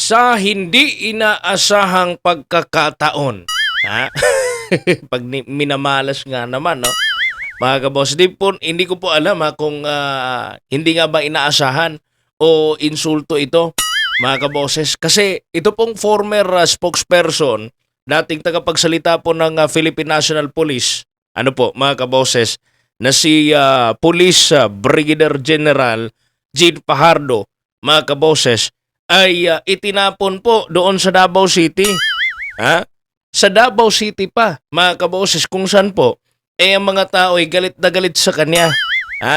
Sa hindi inaasahang pagkakataon, ha? Pag minamalas nga naman, no? Mga kaboss, hindi ko po alam kung hindi nga ba inaasahan o insulto ito, mga kaboses. Kasi ito pong former spokesperson, dating tagapagsalita po ng Philippine National Police, ano po, mga kaboses, na si Police Brigadier General Jean Fajardo, mga kaboses, ay itinapon po doon sa Davao City. Ha? Sa Davao City pa, mga kaboses, kung saan po, ang mga tao ay galit na galit sa kanya.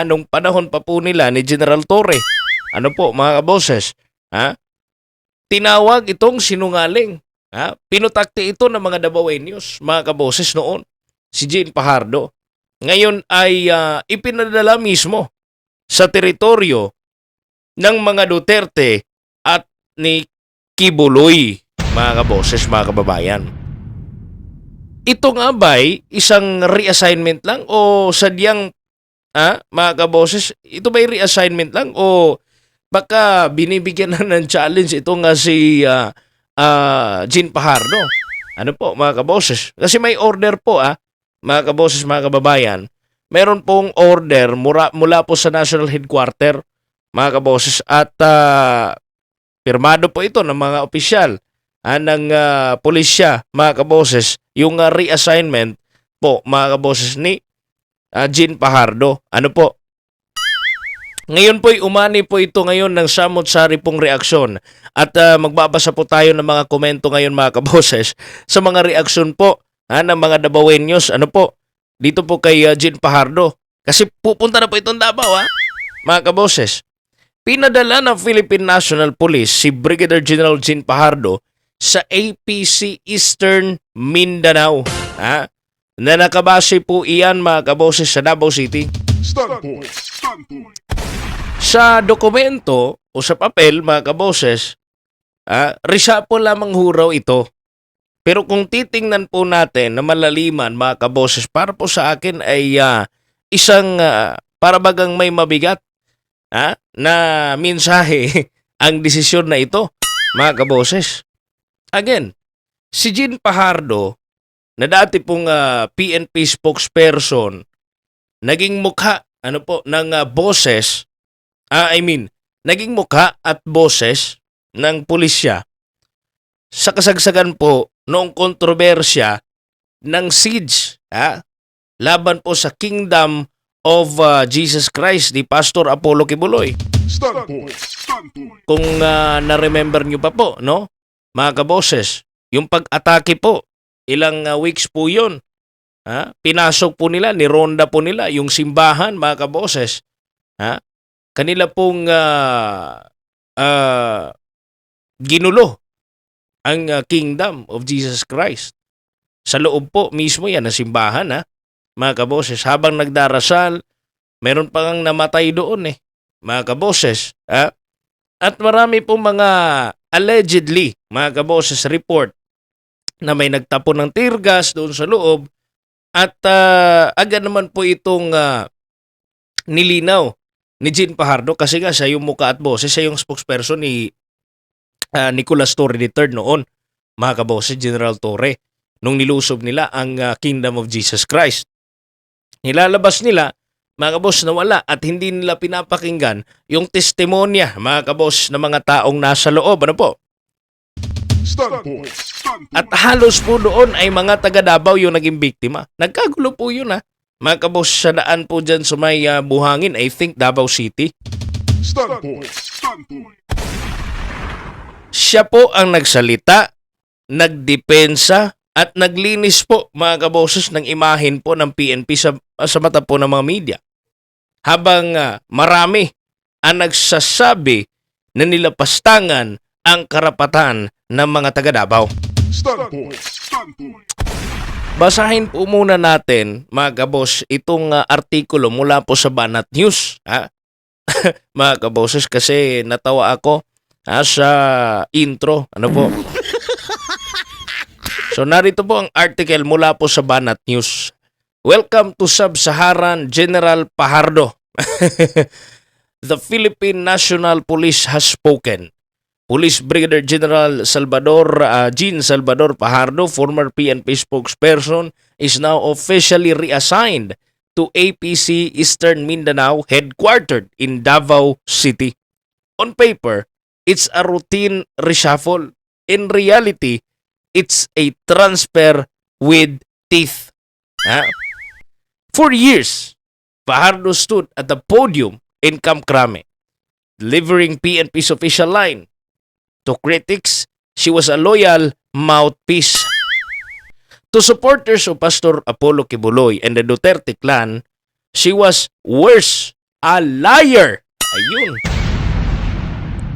Nung panahon pa po nila ni General Torre. Ano po, mga kaboses? Tinawag itong sinungaling. Pinutakti ito ng mga Davaoenos, mga kaboses noon. Si Jean Fajardo. Ngayon ay ipinadala mismo sa teritoryo ng mga Duterte at ni Kibuloy, mga kaboses, mga kababayan. Ito nga ba'y isang reassignment lang o sadyang, mga kaboses, ito ba'y reassignment lang o baka binibigyan na ng challenge ito nga si Jean Fajardo? Ano po, mga kaboses? Kasi may order po, mga kaboses, mga kababayan. Meron pong order mula po sa National Headquarter, mga kaboses, at pirmado po ito ng mga opisyal ng pulisya, mga kaboses, yung reassignment po, mga kaboses, ni Jean Fajardo. Ano po? Ngayon po'y umani po ito ngayon ng samot-sari pong reaksyon. At magbabasa po tayo ng mga komento ngayon, mga kaboses, sa mga reaksyon po ng mga Davaoenos. Ano po? Dito po kay Jean Fajardo. Kasi pupunta na po itong Davao, mga kaboses. Pinadala ng Philippine National Police si Brigadier General Jean Fajardo sa APC Eastern Mindanao. Na nakabase po iyan, mga kaboses, sa Davao City. Standpoint. Sa dokumento o sa papel, mga kaboses, resapo lamang huraw ito. Pero kung titingnan po natin na malaliman, mga kaboses, para po sa akin ay isang para bagang may mabigat na mensahe ang desisyon na ito, mga kaboses. Again, si Jean Fajardo, na dati pong PNP spokesperson, naging mukha ng boses, naging mukha at boses ng pulisya sa kasagsagan po noong kontrobersya ng siege laban po sa Kingdom of Jesus Christ ni Pastor Apollo Kibuloy. Standpoint. Kung na-remember nyo pa po, no? Mga kaboses, yung pag-atake po, ilang weeks po yun. Pinasok po nila, nironda po nila yung simbahan, mga kaboses. Kanila pong ginulo ang Kingdom of Jesus Christ. Sa loob po mismo yan na simbahan, mga kaboses. Habang nagdarasal, meron pang namatay doon, mga kaboses. At marami pong mga allegedly, mga kaboses, report na may nagtapon ng tear gas doon sa loob at agad naman po itong nilinaw ni Jean Fajardo kasi nga siya yung muka at boses, siya yung spokesperson ni Nicolas Torre III noon, mga kaboses, General Torre, nung nilusob nila ang Kingdom of Jesus Christ. Nilalabas nila, mga kabos, na wala at hindi nila pinapakinggan yung testimonya, mga kabos, ng mga taong nasa loob. Ano po? Standpoint. At halos po doon ay mga taga Davao yung naging biktima. Nagkagulo po yun, mga kabos, sa daan po dyan sa may buhangin, I think Davao City. Standpoint. Siya po ang nagsalita, nagdepensa, at naglinis po, mga kaboses, ng imahen po ng PNP sa mata po ng mga media. Habang marami ang nagsasabi na nilapastangan ang karapatan ng mga taga Davao. Standpoint. Basahin po muna natin, mga kabos, itong artikulo mula po sa Banat News. Mga kaboses, kasi natawa ako sa intro. Ano po? So narito po ang article mula po sa Banat News. Welcome to Sub-Saharan General Fajardo. The Philippine National Police has spoken. Police Brigadier General Jean Salvador Pajardo, former PNP spokesperson, is now officially reassigned to APC Eastern Mindanao headquartered in Davao City. On paper, it's a routine reshuffle. In reality, it's a transfer with teeth. Ha? For years, Pajardo stood at the podium in Camp Crame, delivering PNP's official line. To critics, she was a loyal mouthpiece. To supporters of Pastor Apollo Kibuloy and the Duterte clan, she was worse, a liar. Ayun.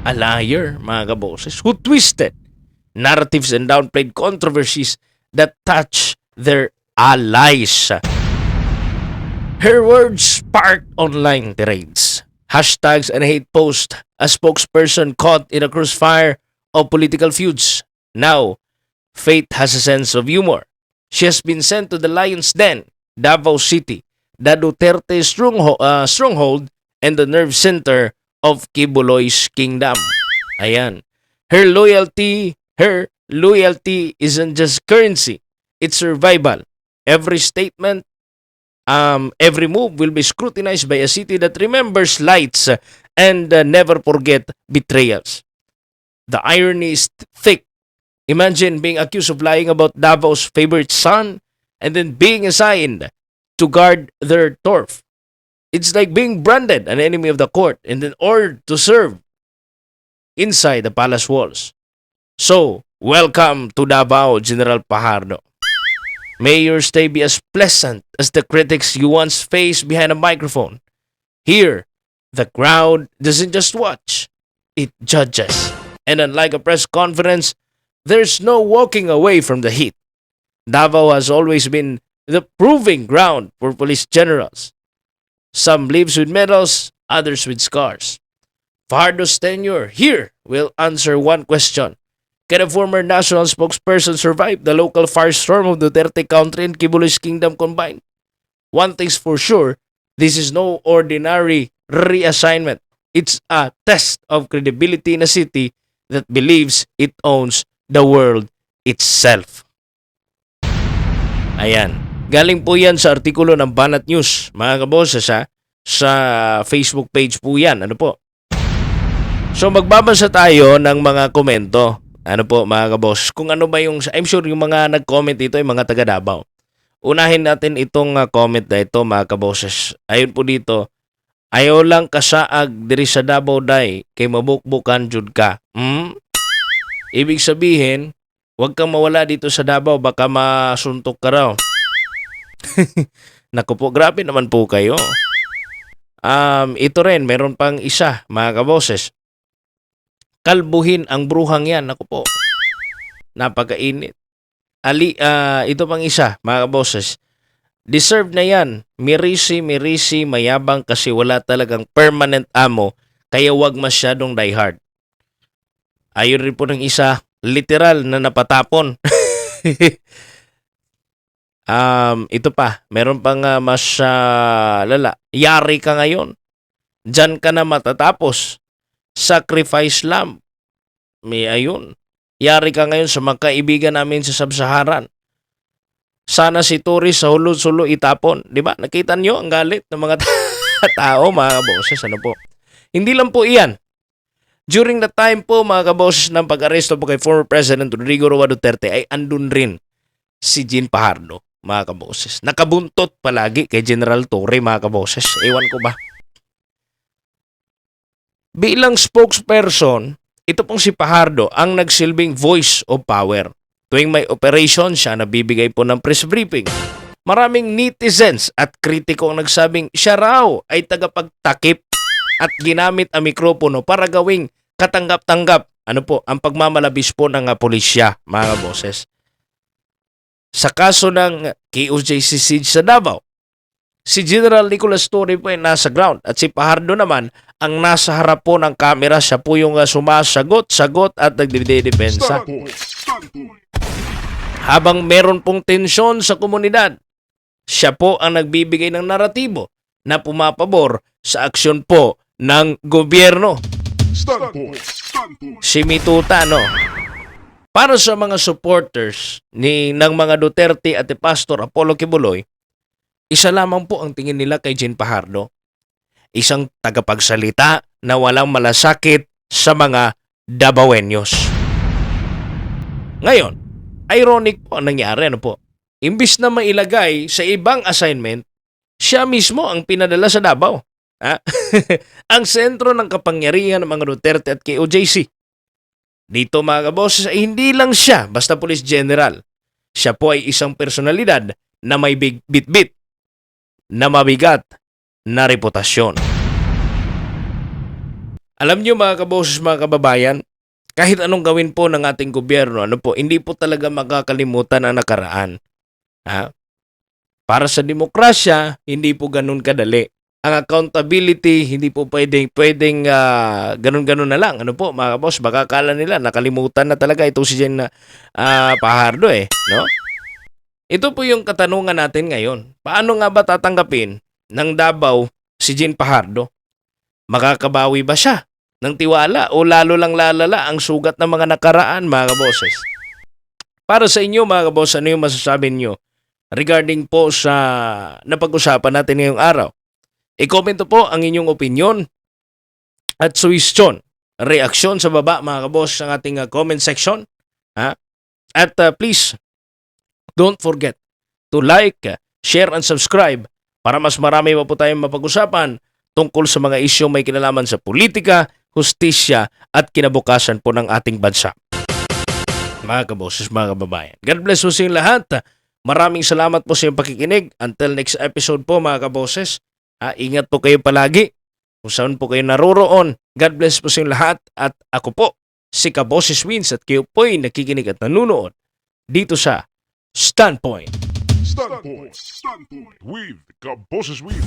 A liar, mga kaboses, who twisted narratives and downplayed controversies that touch their allies. Her words sparked online tirades, hashtags, and hate posts. A spokesperson caught in a crossfire of political feuds. Now, fate has a sense of humor. She has been sent to the Lion's Den, Davao City, the Duterte stronghold and the nerve center of Kibuloy's kingdom. Ayan. Her loyalty isn't just currency, it's survival. Every statement, every move will be scrutinized by a city that remembers lights and never forget betrayals. The irony is thick. Imagine being accused of lying about Davao's favorite son and then being assigned to guard their turf. It's like being branded an enemy of the court and then ordered to serve inside the palace walls. So, welcome to Davao, General Pajardo. May your stay be as pleasant as the critics you once faced behind a microphone. Here, the crowd doesn't just watch, it judges. And unlike a press conference, there's no walking away from the heat. Davao has always been the proving ground for police generals. Some lives with medals, others with scars. Fajardo's tenure here will answer one question. Can a former national spokesperson survive the local firestorm of Duterte country and Kibuloy's kingdom combined? One thing's for sure, this is no ordinary reassignment. It's a test of credibility in a city that believes it owns the world itself. Ayan. Galing po yan sa artikulo ng Banat News, mga kaboses, ha? Sa Facebook page po yan. Ano po? So magbabasa tayo ng mga komento. Ano po, mga kaboses? Kung ano ba yung, I'm sure yung mga nag-comment dito ay mga taga Davao. Unahin natin itong comment na ito, mga kaboses. Ayun po dito, ayaw lang kasaag diri sa Davao day kay mabukbukan jud ka. Ibig sabihin, huwag kang mawala dito sa Davao, baka masuntok ka raw. Naku po, grabe naman po kayo. Ito rin, meron pang isa, mga kaboses. Kalbuhin ang bruhang yan, naku po. Napakainit. Ito pang isa, mga kaboses. Deserve na yan. Mirisi, mayabang kasi wala talagang permanent amo, kaya wag masyadong diehard. Ayun rin po ng isa, literal na napatapon. Ito pa, meron pang mas lala. Yari ka ngayon. Diyan ka na matatapos. Sacrifice lamb. May ayun. Yari ka ngayon sa mga kaibigan namin sa Sub-Saharan. Sana si Tourist sa Hulod-Sulo itapon. Di ba? Nakita niyo ang galit ng mga tao, mga boses. Ano po? Hindi lang po iyan. During the time po, mga kaboses, ng pag-aresto po kay former President Rodrigo Roa Duterte ay andun rin si Jean Pajardo, mga kaboses. Nakabuntot palagi kay General Torre, mga kaboses. Ewan ko ba? Bilang spokesperson, ito pong si Pajardo ang nagsilbing voice of power. Tuwing may operation, siya nabibigay po ng press briefing. Maraming netizens at kritiko ang nagsabing siya raw ay tagapagtakip at ginamit ang mikropono para gawing katanggap-tanggap ang pagmamalabis po ng pulisya, mga boses. Sa kaso ng KOJC siege sa Davao, si General Nicolas Torre po ay nasa ground at si Pajardo naman ang nasa harap po ng kamera. Siya po yung sumasagot at nagdidepensa. Habang meron pong tensyon sa komunidad, siya po ang nagbibigay ng naratibo na pumapabor sa aksyon po ng gobyerno. Standpoint. Standpoint. Si Mituta, no? Para sa mga supporters ng mga Duterte at ni Pastor Apollo Kibuloy, isa lamang po ang tingin nila kay Jean Fajardo. Isang tagapagsalita na walang malasakit sa mga Dabawenyos. Ngayon, ironic po ang nangyari, ano po? Imbis na mailagay sa ibang assignment, siya mismo ang pinadala sa Davao. Ha? Ang sentro ng kapangyarihan ng mga Duterte at KOJC. Dito mga kaboses ay hindi lang siya basta police general. Siya po ay isang personalidad na may bitbit na mabigat na reputasyon. Alam niyo mga kaboses, mga kababayan, kahit anong gawin po ng ating gobyerno, hindi po talaga makakalimutan ang nakaraan. Ha? Para sa demokrasya, hindi po ganun kadali. Ang accountability, hindi po pwedeng ganun-ganun na lang. Mga kabos, baka akala nila nakalimutan na talaga ito si Jean Fajardo no? Ito po yung katanungan natin ngayon. Paano nga ba tatanggapin ng Davao si Jean Fajardo? Makakabawi ba siya ng tiwala o lalo lang lalala ang sugat ng mga nakaraan, mga kaboses? Para sa inyo, mga kabos, ano yung masasabi niyo regarding po sa napag-usapan natin ngayong araw? I-comment po ang inyong opinion at suggestion, reaksyon sa baba, mga kabos, sa ating comment section. Ha? At please, don't forget to like, share, and subscribe para mas marami pa po tayong mapag-usapan tungkol sa mga isyong may kinalaman sa politika, hustisya, at kinabukasan po ng ating bansa. Mga kaboses, mga kababayan, God bless po sa inyong lahat. Maraming salamat po sa iyong pakikinig. Until next episode po, mga kaboses. Ingat po kayo palagi kung saan po kayo naroroon. God bless po sa inyong lahat. At ako po, si Kaboses Wins, at kayo po'y nakikinig at nanunood dito sa Standpoint. Standpoint. Standpoint. With Kaboses Wins.